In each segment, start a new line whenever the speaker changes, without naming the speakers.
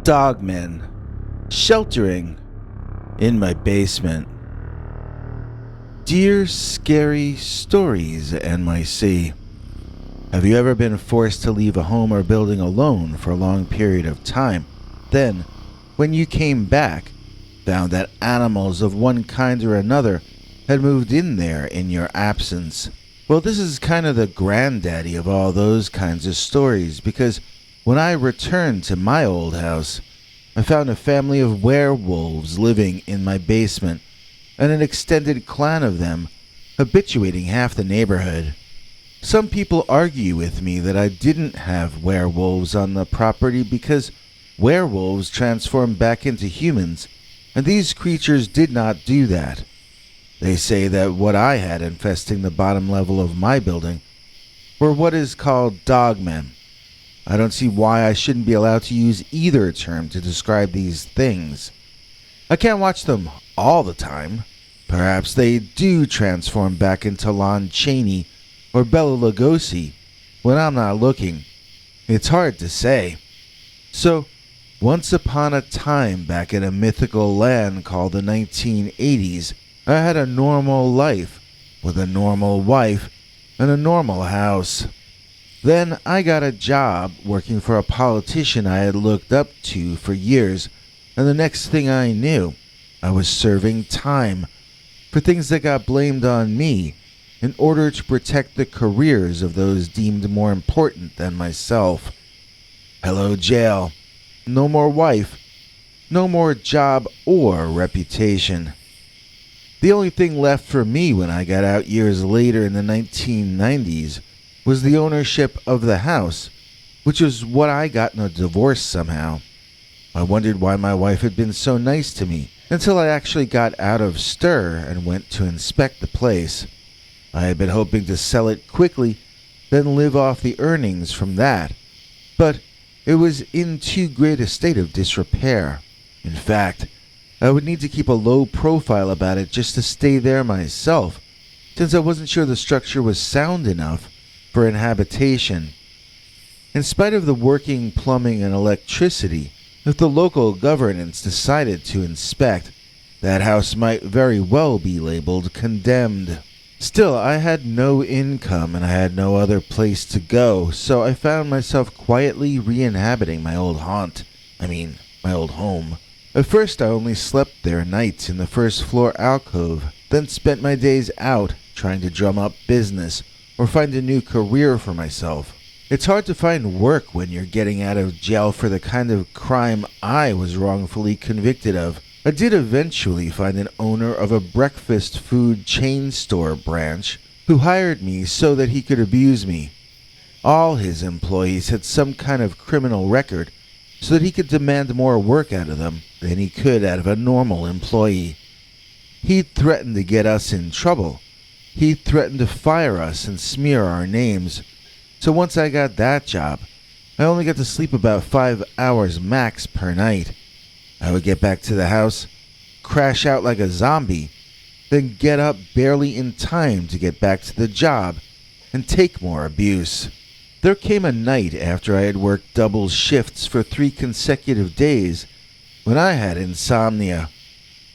Dogmen sheltering in my basement. Dear Scary Stories NYC. Have you ever been forced to leave a home or building alone for a long period of time? Then, when you came back, found that animals of one kind or another had moved in there in your absence? Well, this is kind of the granddaddy of all those kinds of stories, because when I returned to my old house, I found a family of werewolves living in my basement, and an extended clan of them habituating half the neighborhood. Some people argue with me that I didn't have werewolves on the property because werewolves transform back into humans, and these creatures did not do that. They say that what I had infesting the bottom level of my building were what is called dogmen. I don't see why I shouldn't be allowed to use either term to describe these things. I can't watch them all the time. Perhaps they do transform back into Lon Chaney or Bela Lugosi when I'm not looking. It's hard to say. So, once upon a time back in a mythical land called the 1980s, I had a normal life with a normal wife and a normal house. Then I got a job working for a politician I had looked up to for years, and the next thing I knew, I was serving time for things that got blamed on me in order to protect the careers of those deemed more important than myself. Hello, jail. No more wife. No more job or reputation. The only thing left for me when I got out years later in the 1990s was the ownership of the house, which was what I got in a divorce somehow. I wondered why my wife had been so nice to me until I actually got out of stir and went to inspect the place. I had been hoping to sell it quickly, then live off the earnings from that, but it was in too great a state of disrepair. In fact, I would need to keep a low profile about it just to stay there myself, since I wasn't sure the structure was sound enough for inhabitation. In spite of the working plumbing and electricity, if the local governance decided to inspect, that house might very well be labeled condemned. Still, I had no income and I had no other place to go, so I found myself quietly re-inhabiting my old my old home. At first, I only slept there nights in the first floor alcove, then spent my days out trying to drum up business or find a new career for myself. It's hard to find work when you're getting out of jail for the kind of crime I was wrongfully convicted of. I did eventually find an owner of a breakfast food chain store branch who hired me so that he could abuse me. All his employees had some kind of criminal record so that he could demand more work out of them than he could out of a normal employee. He'd threatened to get us in trouble. He threatened to fire us and smear our names. So once I got that job, I only got to sleep about 5 hours max per night. I would get back to the house, crash out like a zombie, then get up barely in time to get back to the job and take more abuse. There came a night after I had worked double shifts for 3 consecutive days when I had insomnia.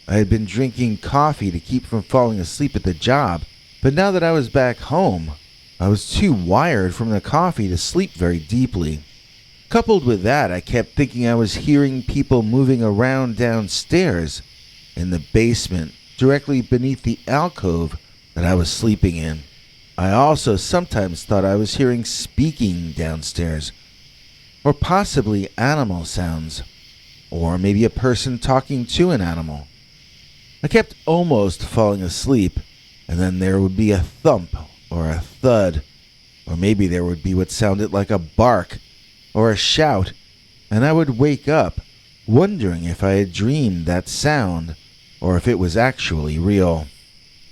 I had been drinking coffee to keep from falling asleep at the job, but now that I was back home, I was too wired from the coffee to sleep very deeply. Coupled with that, I kept thinking I was hearing people moving around downstairs in the basement directly beneath the alcove that I was sleeping in. I also sometimes thought I was hearing speaking downstairs, or possibly animal sounds, or maybe a person talking to an animal. I kept almost falling asleep, and then there would be a thump or a thud, or maybe there would be what sounded like a bark or a shout, and I would wake up wondering if I had dreamed that sound or if it was actually real.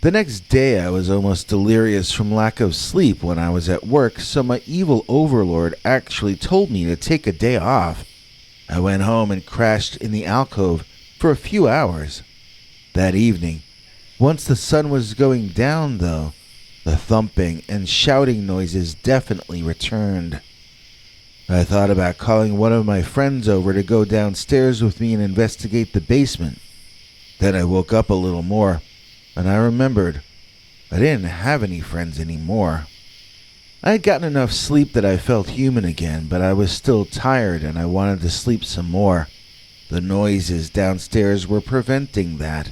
The next day I was almost delirious from lack of sleep when I was at work, so my evil overlord actually told me to take a day off. I went home and crashed in the alcove for a few hours. That evening, once the sun was going down though, the thumping and shouting noises definitely returned. I thought about calling one of my friends over to go downstairs with me and investigate the basement. Then I woke up a little more, and I remembered I didn't have any friends anymore. I had gotten enough sleep that I felt human again, but I was still tired and I wanted to sleep some more. The noises downstairs were preventing that.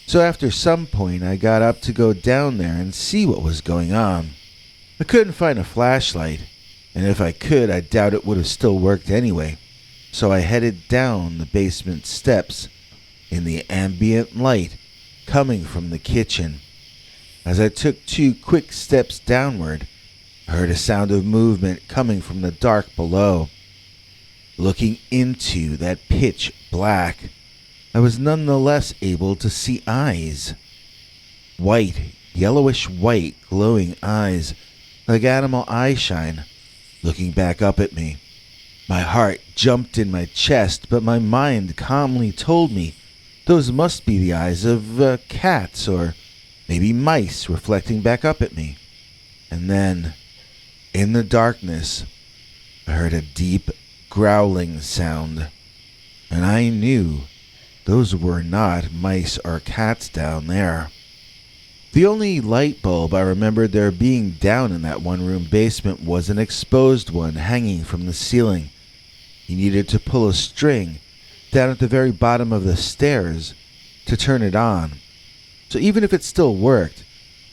So after some point, I got up to go down there and see what was going on. I couldn't find a flashlight, and if I could, I doubt it would have still worked anyway. So I headed down the basement steps in the ambient light coming from the kitchen. As I took 2 quick steps downward, I heard a sound of movement coming from the dark below. Looking into that pitch black, I was nonetheless able to see eyes. White, yellowish white, glowing eyes, like animal eyeshine, looking back up at me. My heart jumped in my chest, but my mind calmly told me those must be the eyes of cats or maybe mice reflecting back up at me. And then, in the darkness, I heard a deep growling sound, and I knew those were not mice or cats down there. The only light bulb I remembered there being down in that one-room basement was an exposed one hanging from the ceiling. You needed to pull a string down at the very bottom of the stairs to turn it on. So even if it still worked,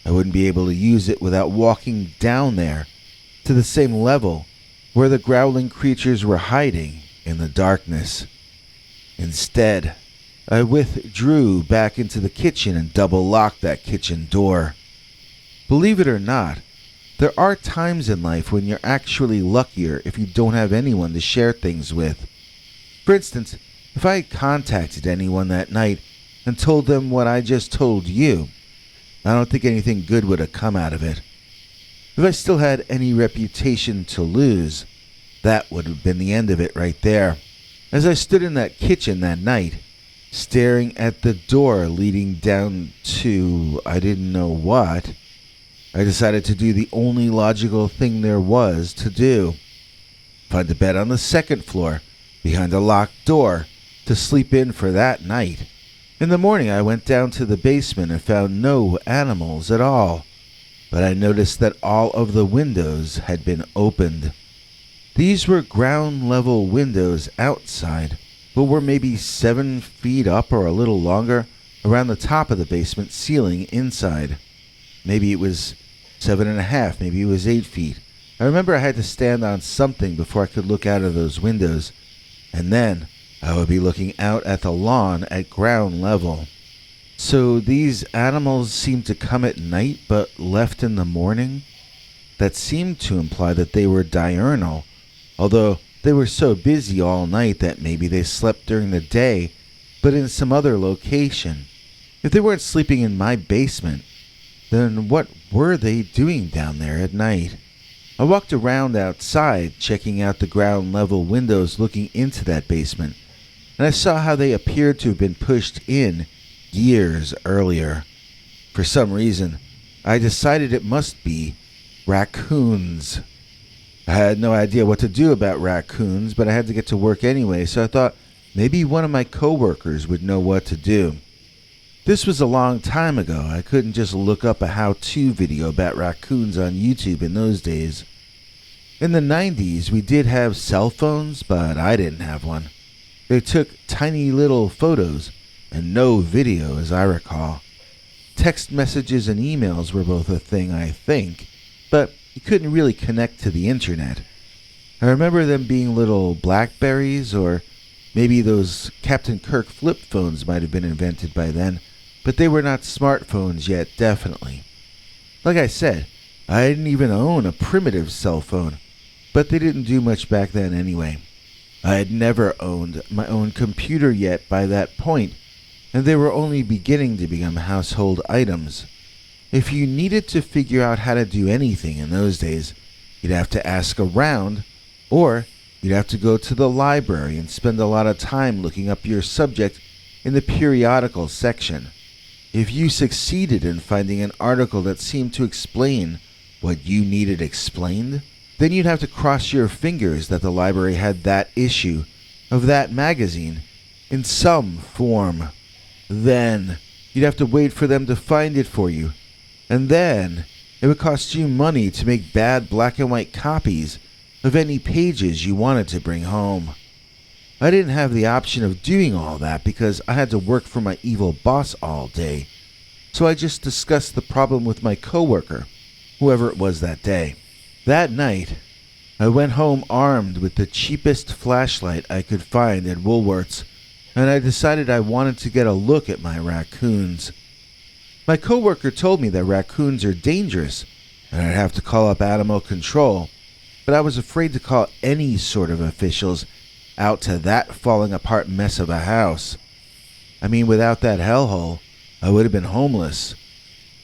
I wouldn't be able to use it without walking down there to the same level where the growling creatures were hiding in the darkness. Instead, I withdrew back into the kitchen and double-locked that kitchen door. Believe it or not, there are times in life when you're actually luckier if you don't have anyone to share things with. For instance, if I had contacted anyone that night and told them what I just told you, I don't think anything good would have come out of it. If I still had any reputation to lose, that would have been the end of it right there. As I stood in that kitchen that night, staring at the door leading down to I didn't know what, I decided to do the only logical thing there was to do. Find a bed on the second floor, behind a locked door, to sleep in for that night. In the morning I went down to the basement and found no animals at all, but I noticed that all of the windows had been opened. These were ground-level windows outside, but were maybe 7 feet up or a little longer around the top of the basement ceiling inside. Maybe it was 7.5, maybe it was 8 feet. I remember I had to stand on something before I could look out of those windows, and then I would be looking out at the lawn at ground level. So these animals seemed to come at night but left in the morning? That seemed to imply that they were diurnal, although they were so busy all night that maybe they slept during the day, but in some other location. If they weren't sleeping in my basement, then what were they doing down there at night? I walked around outside, checking out the ground level windows looking into that basement, and I saw how they appeared to have been pushed in years earlier. For some reason, I decided it must be raccoons. I had no idea what to do about raccoons, but I had to get to work anyway, so I thought maybe one of my coworkers would know what to do. This was a long time ago. I couldn't just look up a how-to video about raccoons on YouTube in those days. In the 90s, we did have cell phones, but I didn't have one. They took tiny little photos and no video, as I recall. Text messages and emails were both a thing, I think, but you couldn't really connect to the internet. I remember them being little Blackberries, or maybe those Captain Kirk flip phones might have been invented by then, but they were not smartphones yet, definitely. Like I said, I didn't even own a primitive cell phone, but they didn't do much back then anyway. I had never owned my own computer yet by that point, and they were only beginning to become household items. If you needed to figure out how to do anything in those days, you'd have to ask around, or you'd have to go to the library and spend a lot of time looking up your subject in the periodical section. If you succeeded in finding an article that seemed to explain what you needed explained, then you'd have to cross your fingers that the library had that issue of that magazine in some form. Then you'd have to wait for them to find it for you. And then it would cost you money to make bad black and white copies of any pages you wanted to bring home. I didn't have the option of doing all that because I had to work for my evil boss all day. So I just discussed the problem with my coworker, whoever it was that day. That night, I went home armed with the cheapest flashlight I could find at Woolworth's, and I decided I wanted to get a look at my raccoons. My coworker told me that raccoons are dangerous, and I'd have to call up animal control, but I was afraid to call any sort of officials out to that falling apart mess of a house. I mean, without that hellhole, I would have been homeless.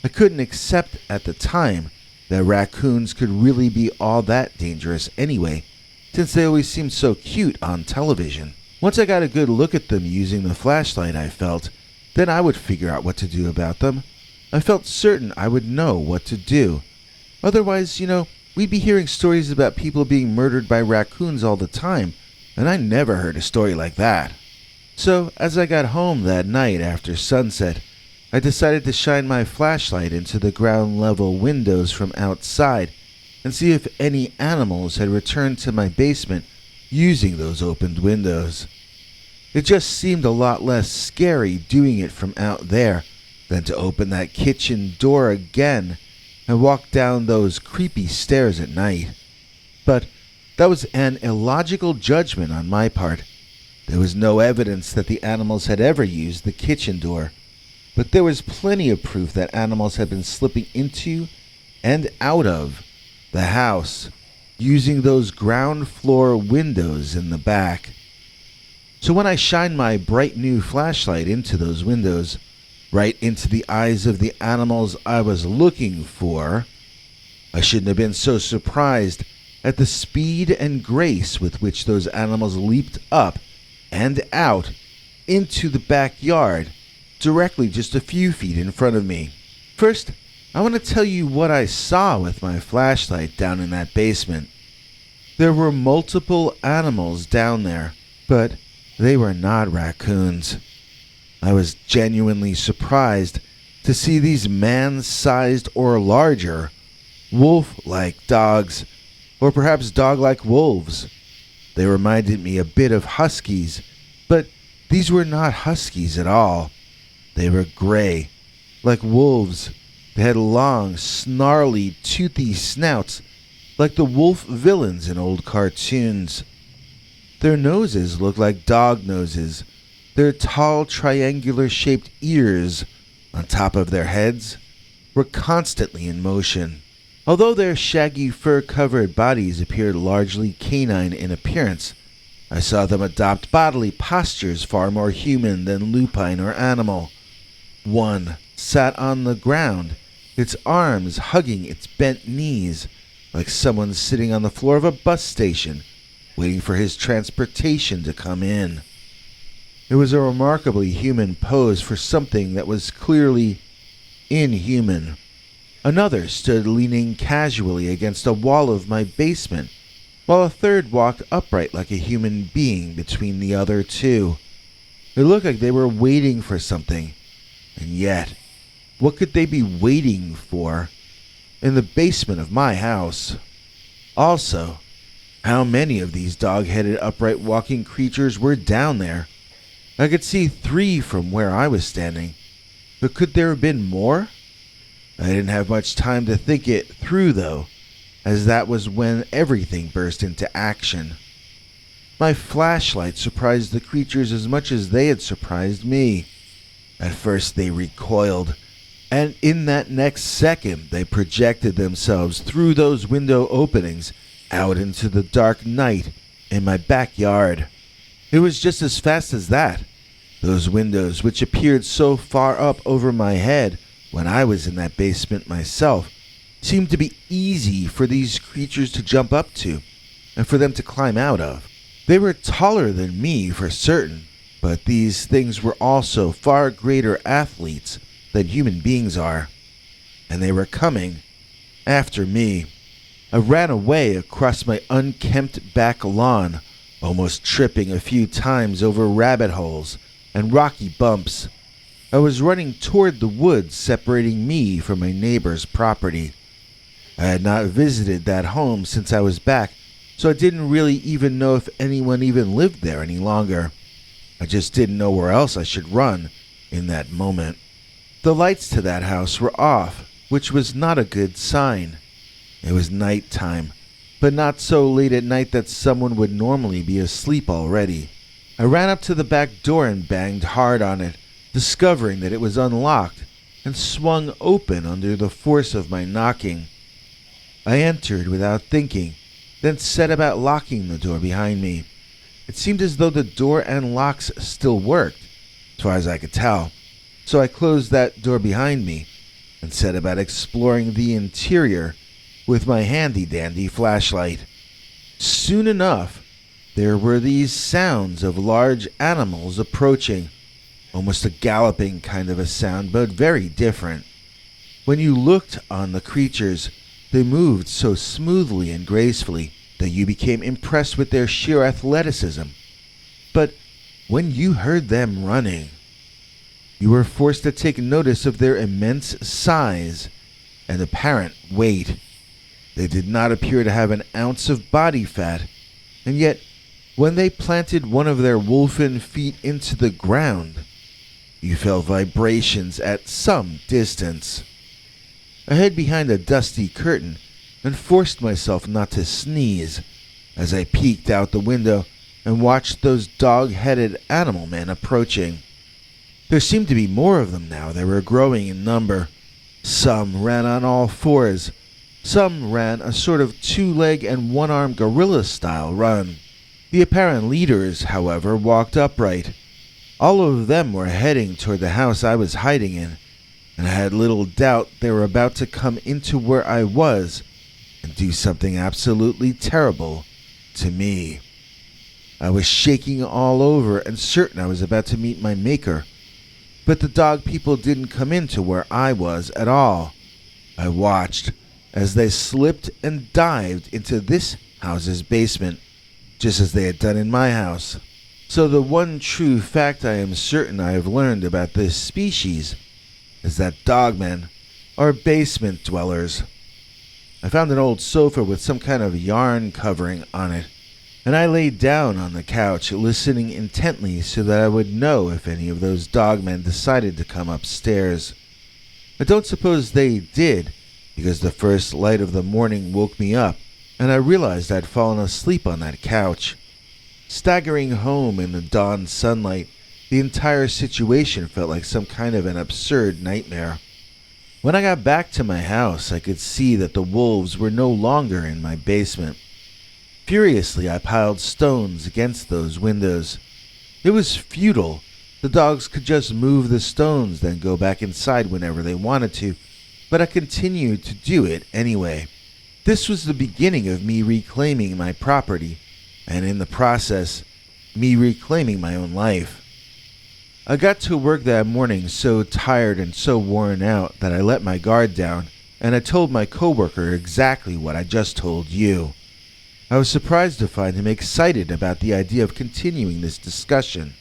I couldn't accept at the time that raccoons could really be all that dangerous anyway, since they always seemed so cute on television. Once I got a good look at them using the flashlight I felt, then I would figure out what to do about them. I felt certain I would know what to do. Otherwise, we'd be hearing stories about people being murdered by raccoons all the time, and I never heard a story like that. So, as I got home that night after sunset, I decided to shine my flashlight into the ground level windows from outside and see if any animals had returned to my basement using those opened windows. It just seemed a lot less scary doing it from out there than to open that kitchen door again and walk down those creepy stairs at night. But that was an illogical judgment on my part. There was no evidence that the animals had ever used the kitchen door, but there was plenty of proof that animals had been slipping into and out of the house using those ground floor windows in the back. So when I shined my bright new flashlight into those windows, right into the eyes of the animals I was looking for, I shouldn't have been so surprised at the speed and grace with which those animals leaped up and out into the backyard, directly just a few feet in front of me. First, I want to tell you what I saw with my flashlight down in that basement. There were multiple animals down there, but they were not raccoons. I was genuinely surprised to see these man-sized or larger, wolf-like dogs, or perhaps dog-like wolves. They reminded me a bit of huskies, but these were not huskies at all. They were gray, like wolves. They had long, snarly, toothy snouts, like the wolf villains in old cartoons. Their noses looked like dog noses. Their tall, triangular-shaped ears, on top of their heads, were constantly in motion. Although their shaggy, fur-covered bodies appeared largely canine in appearance, I saw them adopt bodily postures far more human than lupine or animal. One sat on the ground, its arms hugging its bent knees, like someone sitting on the floor of a bus station, waiting for his transportation to come in. It was a remarkably human pose for something that was clearly inhuman. Another stood leaning casually against a wall of my basement, while a third walked upright like a human being between the other two. It looked like they were waiting for something, and yet, what could they be waiting for in the basement of my house? Also, how many of these dog-headed upright walking creatures were down there? I could see 3 from where I was standing, but could there have been more? I didn't have much time to think it through, though, as that was when everything burst into action. My flashlight surprised the creatures as much as they had surprised me. At first they recoiled, and in that next second they projected themselves through those window openings out into the dark night in my backyard. It was just as fast as that. Those windows, which appeared so far up over my head when I was in that basement myself, seemed to be easy for these creatures to jump up to and for them to climb out of. They were taller than me for certain, but these things were also far greater athletes than human beings are, and they were coming after me. I ran away across my unkempt back lawn, almost tripping a few times over rabbit holes and rocky bumps. I was running toward the woods separating me from my neighbor's property. I had not visited that home since I was back, so I didn't really even know if anyone even lived there any longer. I just didn't know where else I should run in that moment. The lights to that house were off, which was not a good sign. It was nighttime, but not so late at night that someone would normally be asleep already. I ran up to the back door and banged hard on it, discovering that it was unlocked and swung open under the force of my knocking. I entered without thinking, then set about locking the door behind me. It seemed as though the door and locks still worked, as far as I could tell, so I closed that door behind me and set about exploring the interior with my handy-dandy flashlight. Soon enough, there were these sounds of large animals approaching, almost a galloping kind of a sound, but very different. When you looked on the creatures, they moved so smoothly and gracefully that you became impressed with their sheer athleticism. But when you heard them running, you were forced to take notice of their immense size and apparent weight. They did not appear to have an ounce of body fat, and yet when they planted one of their wolfen feet into the ground, you felt vibrations at some distance. I hid behind a dusty curtain and forced myself not to sneeze as I peeked out the window and watched those dog-headed animal men approaching. There seemed to be more of them now. They were growing in number. Some ran on all fours. Some ran a sort of two-leg and one-arm gorilla-style run. The apparent leaders, however, walked upright. All of them were heading toward the house I was hiding in, and I had little doubt they were about to come into where I was and do something absolutely terrible to me. I was shaking all over and certain I was about to meet my maker, but the dog people didn't come into where I was at all. I watched as they slipped and dived into this house's basement, just as they had done in my house. So the one true fact I am certain I have learned about this species is that dogmen are basement dwellers. I found an old sofa with some kind of yarn covering on it, and I laid down on the couch, listening intently so that I would know if any of those dogmen decided to come upstairs. I don't suppose they did, because the first light of the morning woke me up, and I realized I'd fallen asleep on that couch. Staggering home in the dawn sunlight, the entire situation felt like some kind of an absurd nightmare. When I got back to my house, I could see that the wolves were no longer in my basement. Furiously, I piled stones against those windows. It was futile. The dogs could just move the stones, then go back inside whenever they wanted to, but I continued to do it anyway. This was the beginning of me reclaiming my property, and in the process, me reclaiming my own life. I got to work that morning so tired and so worn out that I let my guard down, and I told my coworker exactly what I just told you. I was surprised to find him excited about the idea of continuing this discussion.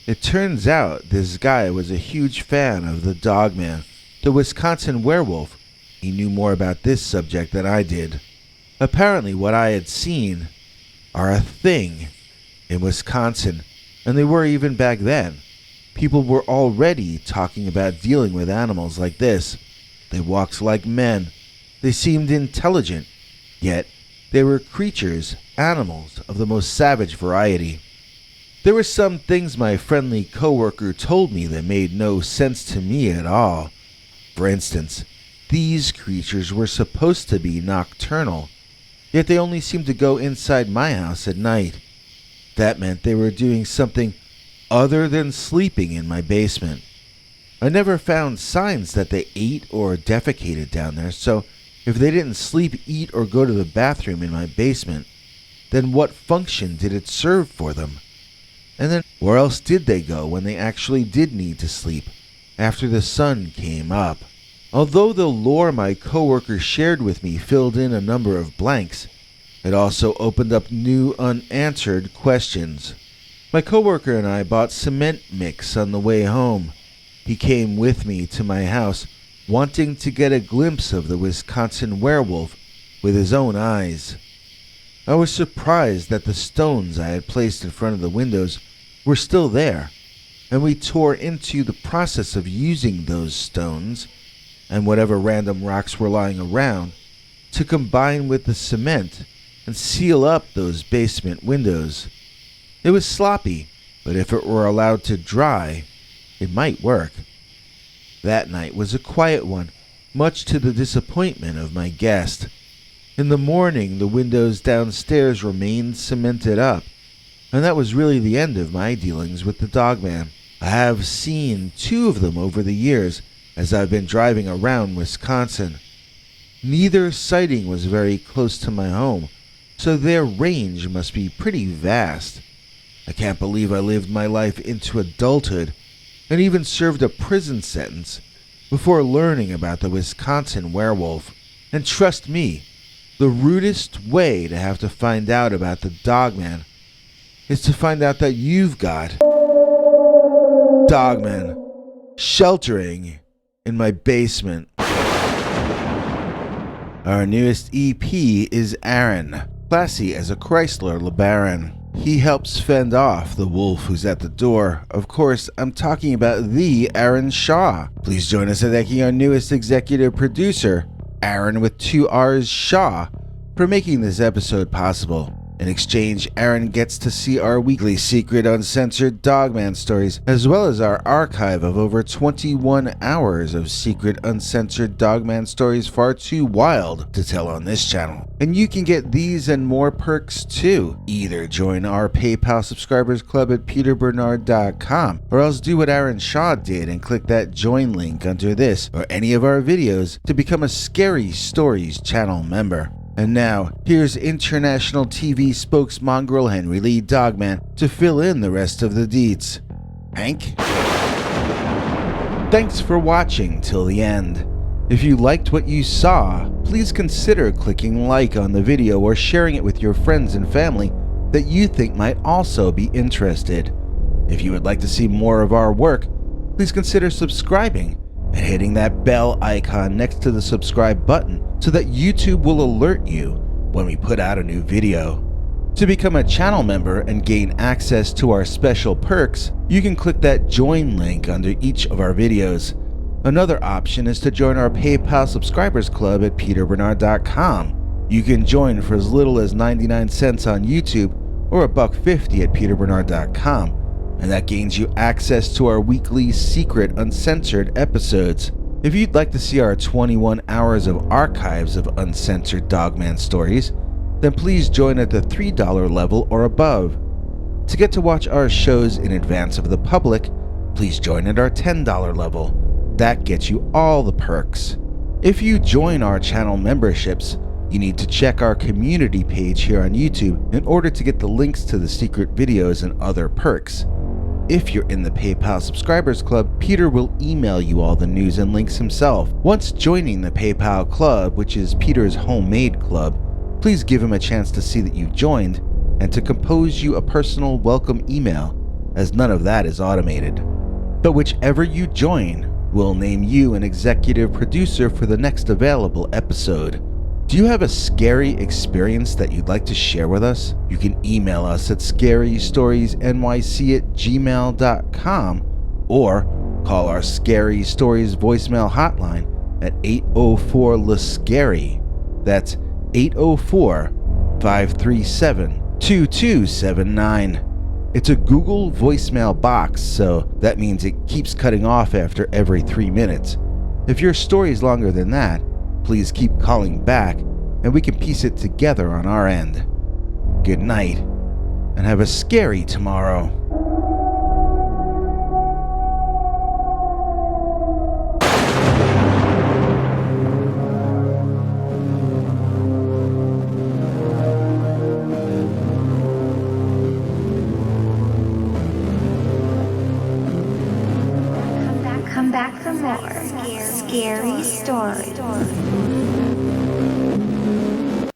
It turns out this guy was a huge fan of the Dogman, the Wisconsin Werewolf. He knew more about this subject than I did. Apparently what I had seen are a thing in Wisconsin, and they were even back then. People were already talking about dealing with animals like this. They walked like men. They seemed intelligent, yet they were creatures, animals of the most savage variety. There were some things my friendly coworker told me that made no sense to me at all. For instance, these creatures were supposed to be nocturnal, yet they only seemed to go inside my house at night. That meant they were doing something other than sleeping in my basement. I never found signs that they ate or defecated down there, so if they didn't sleep, eat, or go to the bathroom in my basement, then what function did it serve for them? And then where else did they go when they actually did need to sleep, after the sun came up? Although the lore my coworker shared with me filled in a number of blanks, it also opened up new unanswered questions. My coworker and I bought cement mix on the way home. He came with me to my house, wanting to get a glimpse of the Wisconsin Werewolf with his own eyes. I was surprised that the stones I had placed in front of the windows were still there, and we tore into the process of using those stones and whatever random rocks were lying around to combine with the cement and seal up those basement windows. It was sloppy, but if it were allowed to dry, it might work. That night was a quiet one, much to the disappointment of my guest. In the morning, the windows downstairs remained cemented up, and that was really the end of my dealings with the Dogman. I have seen 2 of them over the years as I've been driving around Wisconsin. Neither sighting was very close to my home, so their range must be pretty vast. I can't believe I lived my life into adulthood and even served a prison sentence before learning about the Wisconsin Werewolf. And trust me, the rudest way to have to find out about the Dogman is to find out that you've got Dogmen sheltering in my basement. Our newest EP is Aaron, classy as a Chrysler LeBaron. He helps fend off the wolf who's at the door. Of course, I'm talking about the Aaron Shaw. Please join us in thanking our newest executive producer, Aaron with 2 R's Shaw, for making this episode possible. In exchange, Aaron gets to see our weekly secret uncensored Dogman stories, as well as our archive of over 21 hours of secret uncensored Dogman stories far too wild to tell on this channel. And you can get these and more perks too. Either join our PayPal subscribers club at peterbernard.com, or else do what Aaron Shaw did and click that join link under this or any of our videos to become a Scary Stories channel member. And now, here's international TV spokesmongrel Henry Lee Dogman to fill in the rest of the deets. Hank? Thanks for watching till the end. If you liked what you saw, please consider clicking like on the video or sharing it with your friends and family that you think might also be interested. If you would like to see more of our work, please consider subscribing and hitting that bell icon next to the subscribe button so that YouTube will alert you when we put out a new video. To become a channel member and gain access to our special perks, you can click that join link under each of our videos. Another option is to join our PayPal subscribers club at peterbernard.com. You can join for as little as 99 cents on YouTube or $1.50 at peterbernard.com. And that gains you access to our weekly secret uncensored episodes. If you'd like to see our 21 hours of archives of uncensored Dogman stories, then please join at the $3 level or above. To get to watch our shows in advance of the public, please join at our $10 level. That gets you all the perks. If you join our channel memberships, you need to check our community page here on YouTube in order to get the links to the secret videos and other perks. If you're in the PayPal subscribers club, Peter will email you all the news and links himself. Once joining the PayPal club, which is Peter's homemade club, please give him a chance to see that you've joined and to compose you a personal welcome email, as none of that is automated. But whichever you join, we'll name you an executive producer for the next available episode. Do you have a scary experience that you'd like to share with us? You can email us at scarystoriesnyc@gmail.com or call our Scary Stories voicemail hotline at 804-LA-SCARY. That's 804-537-2279. It's a Google voicemail box, so that means it keeps cutting off after every 3 minutes. If your story is longer than that, please keep calling back and we can piece it together on our end. Good night, and have a scary tomorrow.
Come back. back for more scary stories.